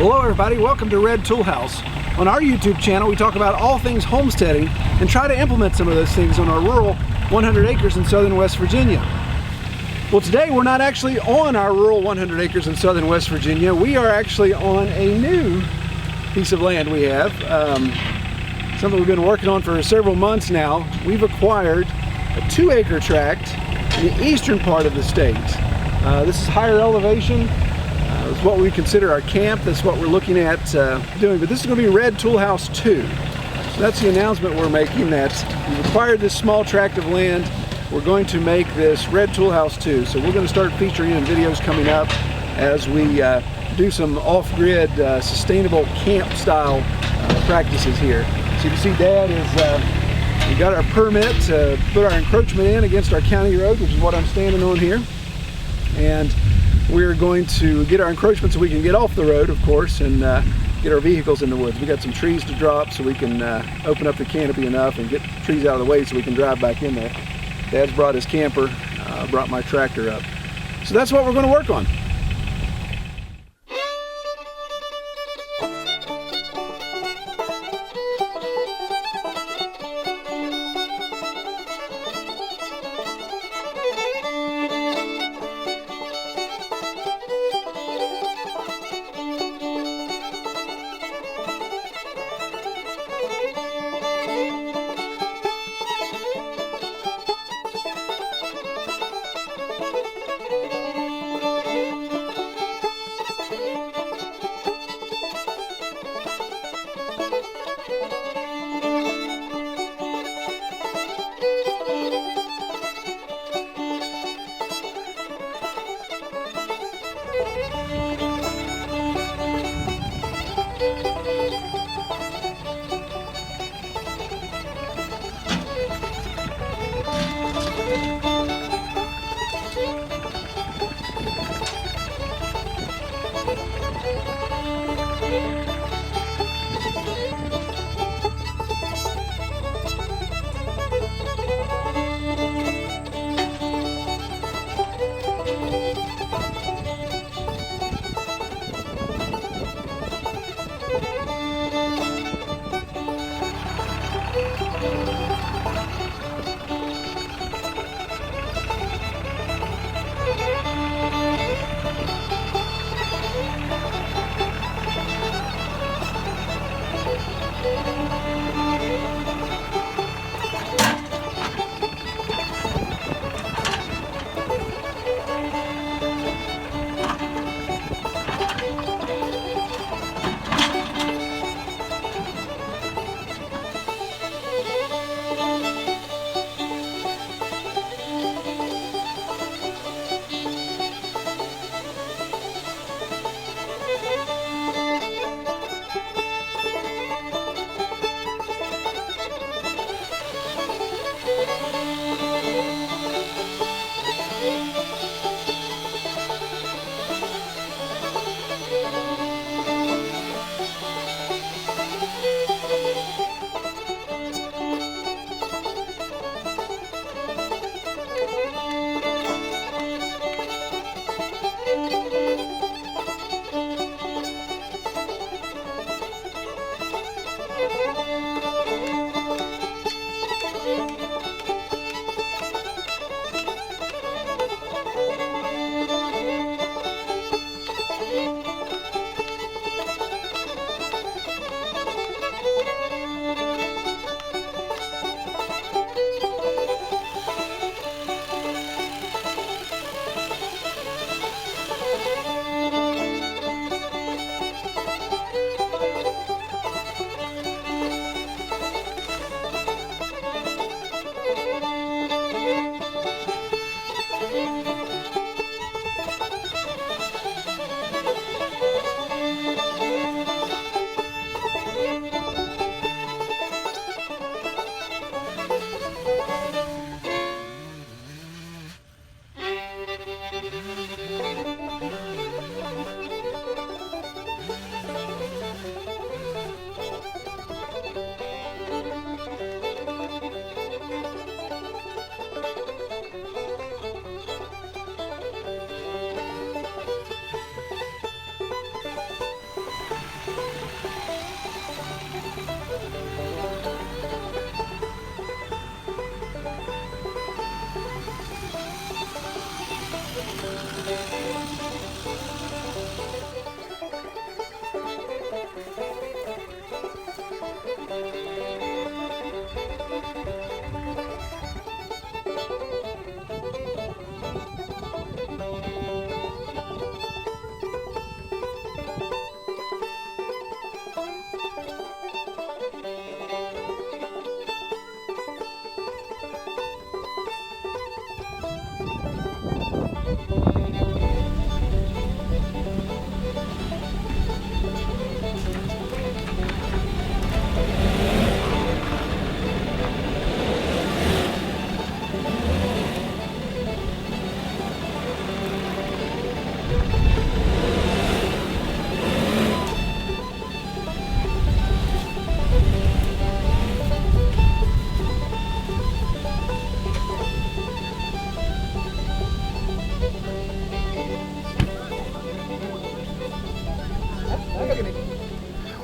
Hello everybody, welcome to Red Tool House. On our YouTube channel we talk about all things homesteading and try to implement some of those things on our rural 100 acres in southern West Virginia. Well, today we're not actually on our rural 100 acres in southern West Virginia. We are actually on a new piece of land we have. Something we've been working on for several months now. We've acquired a 2-acre tract in the eastern part of the state. This is higher elevation. It's what we consider our camp. That's what we're looking at doing. But this is going to be Red Tool House 2. So that's the announcement we're making, that we've acquired this small tract of land. We're going to make this Red Tool House 2. So we're going to start featuring in videos coming up as we do some off-grid sustainable camp style practices here. So you can see Dad is, we got our permit to put our encroachment in against our county road, which is what I'm standing on here. And we're going to get our encroachment so we can get off the road, of course, and get our vehicles in the woods. We got some trees to drop so we can open up the canopy enough and get the trees out of the way so we can drive back in there. Dad's brought his camper, brought my tractor up. So that's what we're going to work on.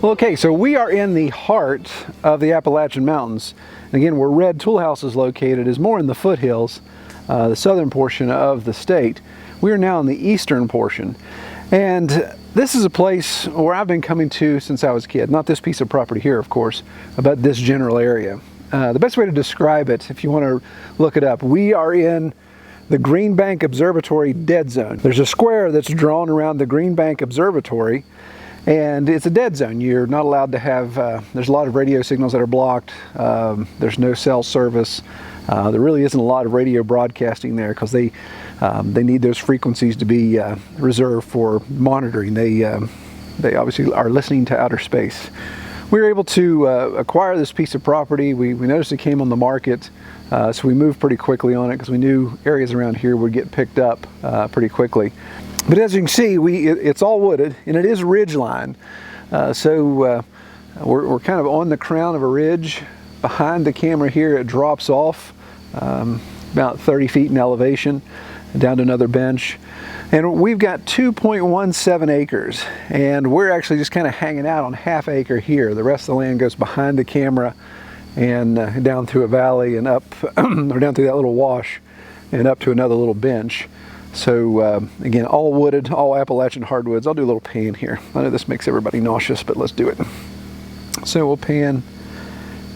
Well, okay, so we are in the heart of the Appalachian Mountains. And again, where Red Tool House is located is more in the foothills, the southern portion of the state. We are now in the eastern portion. And this is a place where I've been coming to since I was a kid. Not this piece of property here, of course, but this general area. The best way to describe it, if you want to look it up, we are in the Green Bank Observatory dead zone. There's a square that's drawn around the Green Bank Observatory, and it's a dead zone. You're not allowed to have, there's a lot of radio signals that are blocked. There's no cell service. There really isn't a lot of radio broadcasting there because they need those frequencies to be reserved for monitoring. They obviously are listening to outer space. We were able to acquire this piece of property. We noticed it came on the market, so we moved pretty quickly on it because we knew areas around here would get picked up pretty quickly. But as you can see, it's all wooded, and it is ridgeline. So we're kind of on the crown of a ridge. Behind the camera here, it drops off about 30 feet in elevation down to another bench. And we've got 2.17 acres, and we're actually just kind of hanging out on half acre here. The rest of the land goes behind the camera and down through a valley and up, or down through that little wash and up to another little bench. So again, all wooded, all Appalachian hardwoods. I'll do a little pan here. I know this makes everybody nauseous, but let's do it. So we'll pan,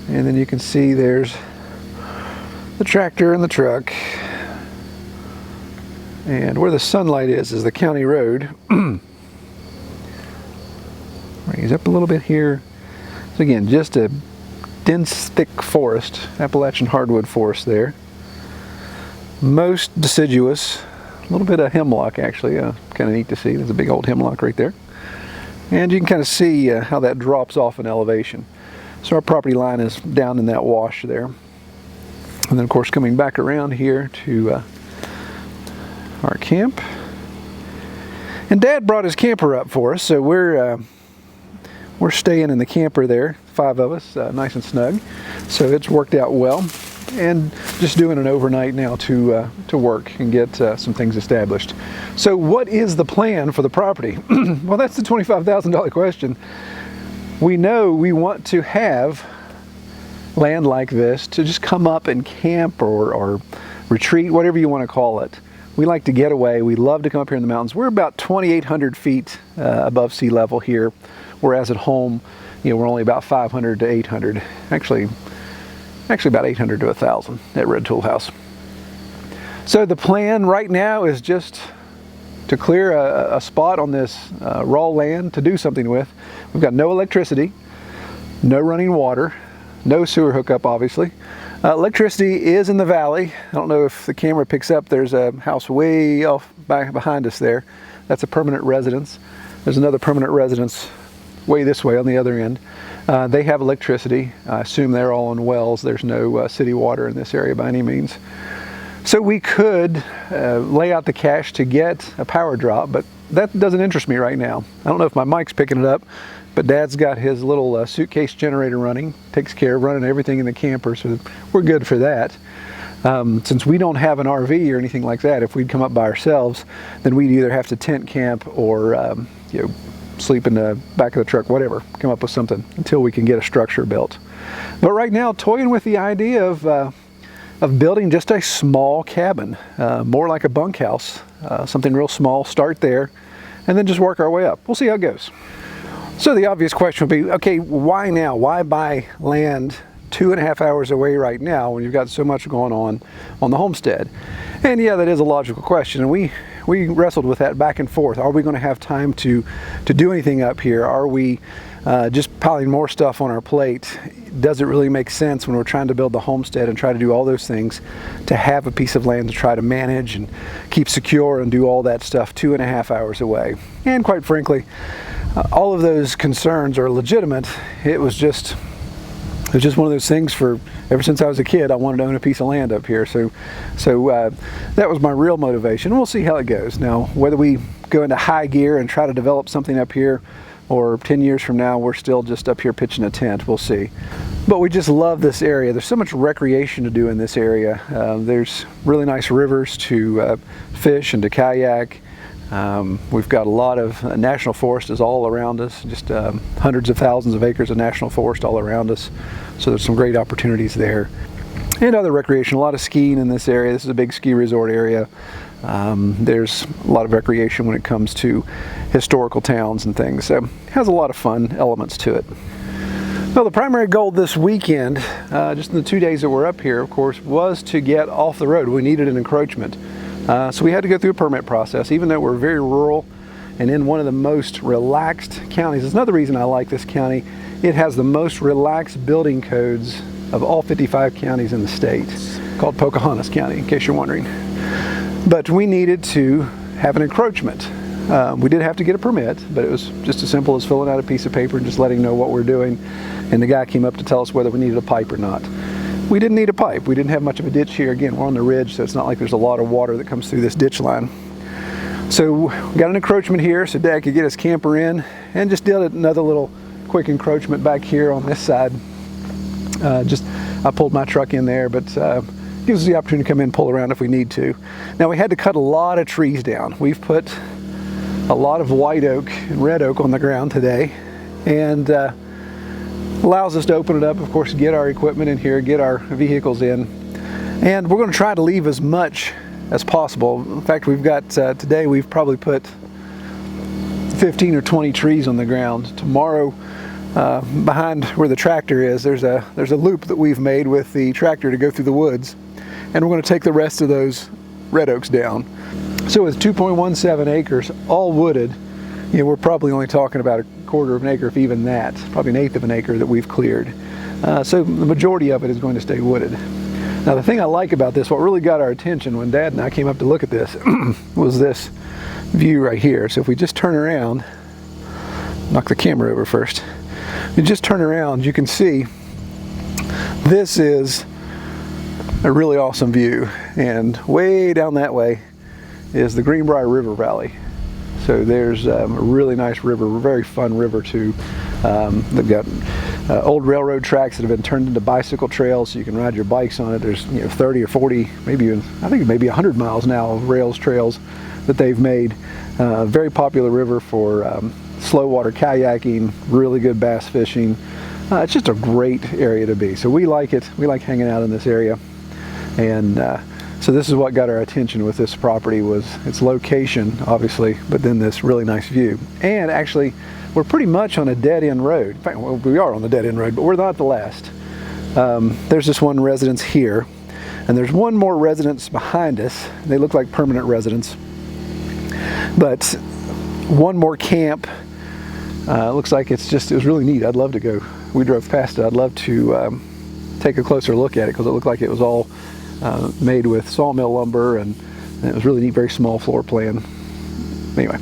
and then you can see there's the tractor and the truck. And where the sunlight is the county road. Raise up a little bit here. So again, just a dense, thick forest, Appalachian hardwood forest there. Most deciduous. A little bit of hemlock, actually, kind of neat to see. There's a big old hemlock right there. And you can kind of see how that drops off in elevation. So our property line is down in that wash there. And then, of course, coming back around here to our camp. And Dad brought his camper up for us, so we're staying in the camper there, 5 of us, nice and snug. So it's worked out well. And just doing an overnight now to work and get some things established. So what is the plan for the property? Well, that's the $25,000 question. We know we want to have land like this to just come up and camp or retreat, whatever you want to call it. We like to get away. We love to come up here in the mountains. We're about 2,800 feet above sea level here, whereas at home, we're only about 500 to 800. Actually about 800 to 1,000 at Red Tool House. So the plan right now is just to clear a spot on this raw land to do something with. We've got no electricity, no running water, no sewer hookup, obviously. Electricity is in the valley. I don't know if the camera picks up. There's a house way off behind us there. That's a permanent residence. There's another permanent residence way this way on the other end. They have electricity. I assume they're all on wells. There's no city water in this area by any means. So we could lay out the cash to get a power drop, but that doesn't interest me right now. I don't know if my mic's picking it up, but Dad's got his little suitcase generator running, takes care of running everything in the camper, so we're good for that. Since we don't have an RV or anything like that, if we'd come up by ourselves, then we'd either have to tent camp or sleep in the back of the truck, whatever, come up with something until we can get a structure built. But right now, toying with the idea of building just a small cabin, more like a bunkhouse, something real small, start there, and then just work our way up. We'll see how it goes. So the obvious question would be, okay, why now? Why buy land 2.5 hours away right now when you've got so much going on the homestead? And yeah, that is a logical question, and we wrestled with that back and forth. Are we going to have time to do anything up here? Are we just piling more stuff on our plate? Does it really make sense when we're trying to build the homestead and try to do all those things to have a piece of land to try to manage and keep secure and do all that stuff 2.5 hours away? And quite frankly, all of those concerns are legitimate. It was just one of those things ever since I was a kid. I wanted to own a piece of land up here, so that was my real motivation. We'll see how it goes. Now, whether we go into high gear and try to develop something up here, or 10 years from now we're still just up here pitching a tent, we'll see. But we just love this area. There's so much recreation to do in this area. There's really nice rivers to fish and to kayak. We've got a lot of national forest is all around us, just hundreds of thousands of acres of national forest all around us. So there's some great opportunities there. And other recreation, a lot of skiing in this area. This is a big ski resort area. There's a lot of recreation when it comes to historical towns and things. So it has a lot of fun elements to it. Well, the primary goal this weekend, just in the 2 days that we're up here, of course, was to get off the road. We needed an encroachment. So we had to go through a permit process, even though we're very rural and in one of the most relaxed counties. That's another reason I like this county. It has the most relaxed building codes of all 55 counties in the state, called Pocahontas County, in case you're wondering. But we needed to have an encroachment. We did have to get a permit, but it was just as simple as filling out a piece of paper and just letting know what we're doing. And the guy came up to tell us whether we needed a pipe or not. We didn't need a pipe. We didn't have much of a ditch here. Again, we're on the ridge, so it's not like there's a lot of water that comes through this ditch line. So we got an encroachment here so Dad could get his camper in, and just did another little quick encroachment back here on this side. I pulled my truck in there, but gives us the opportunity to come in and pull around if we need to. Now we had to cut a lot of trees down. We've put a lot of white oak and red oak on the ground today, and allows us to open it up, of course, get our equipment in here, get our vehicles in, and we're going to try to leave as much as possible. In fact, we've got today we've probably put 15 or 20 trees on the ground. Tomorrow, behind where the tractor is, there's a loop that we've made with the tractor to go through the woods, and we're going to take the rest of those red oaks down. So with 2.17 acres, all wooded, we're probably only talking about a quarter of an acre, if even that, probably an eighth of an acre that we've cleared. So the majority of it is going to stay wooded. Now the thing I like about this, what really got our attention when Dad and I came up to look at this, was this view right here. So if we just turn around, knock the camera over first, you just turn around, you can see this is a really awesome view, and way down that way is the Greenbrier River Valley. So there's a really nice river, very fun river too. They've got old railroad tracks that have been turned into bicycle trails, so you can ride your bikes on it. There's 30 or 40, maybe even, I think maybe 100 miles now of rails trails that they've made. Very popular river for slow water kayaking, really good bass fishing. It's just a great area to be. So we like it. We like hanging out in this area. And so this is what got our attention with this property, was its location, obviously, but then this really nice view. And actually, we're pretty much on a dead-end road. In fact, well, we are on the dead-end road, but we're not the last. There's this one residence here, and there's one more residence behind us. They look like permanent residents. But one more camp. Looks like it was really neat. I'd love to go. We drove past it. I'd love to take a closer look at it, because it looked like it was all made with sawmill lumber, and it was really neat, very small floor plan. Anyway,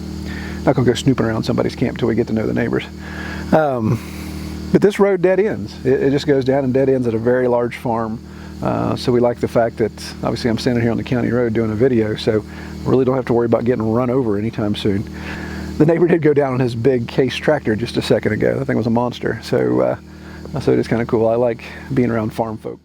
not gonna go snooping around somebody's camp till we get to know the neighbors. But this road dead ends. It just goes down and dead ends at a very large farm. So we like the fact that, obviously I'm standing here on the county road doing a video, so really don't have to worry about getting run over anytime soon. The neighbor did go down on his big Case tractor just a second ago. That thing was a monster. So it is kind of cool. I like being around farm folk.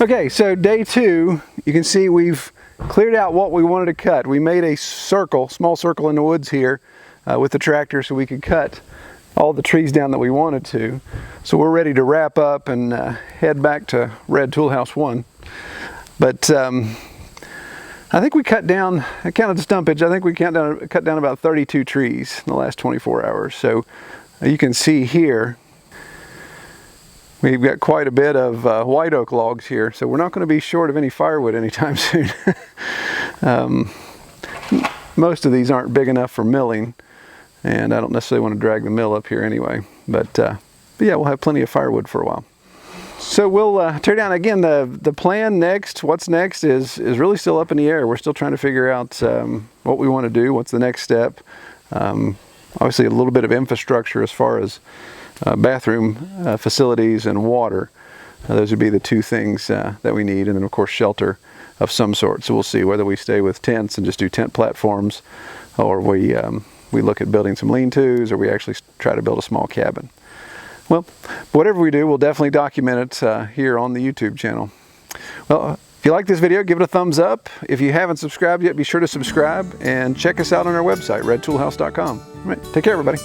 Okay, so day 2, you can see we've cleared out what we wanted to cut. We made a circle, small circle in the woods here with the tractor so we could cut all the trees down that we wanted to. So we're ready to wrap up and head back to Red Toolhouse 1. But I think we cut down, I counted the stumpage, I think we cut down about 32 trees in the last 24 hours. So you can see here, we've got quite a bit of white oak logs here, so we're not going to be short of any firewood anytime soon. Most of these aren't big enough for milling, and I don't necessarily want to drag the mill up here anyway. But yeah, we'll have plenty of firewood for a while. So we'll tear down again. The plan next, what's next, is really still up in the air. We're still trying to figure out what we want to do, what's the next step. Obviously a little bit of infrastructure as far as bathroom facilities and water. Those would be the 2 things that we need, and then of course shelter of some sort. So we'll see whether we stay with tents and just do tent platforms, or we look at building some lean-tos, or we actually try to build a small cabin. Well, whatever we do, we'll definitely document it here on the YouTube channel. Well, if you like this video, give it a thumbs up. If you haven't subscribed yet, be sure to subscribe, and check us out on our website, redtoolhouse.com. All right, take care, everybody.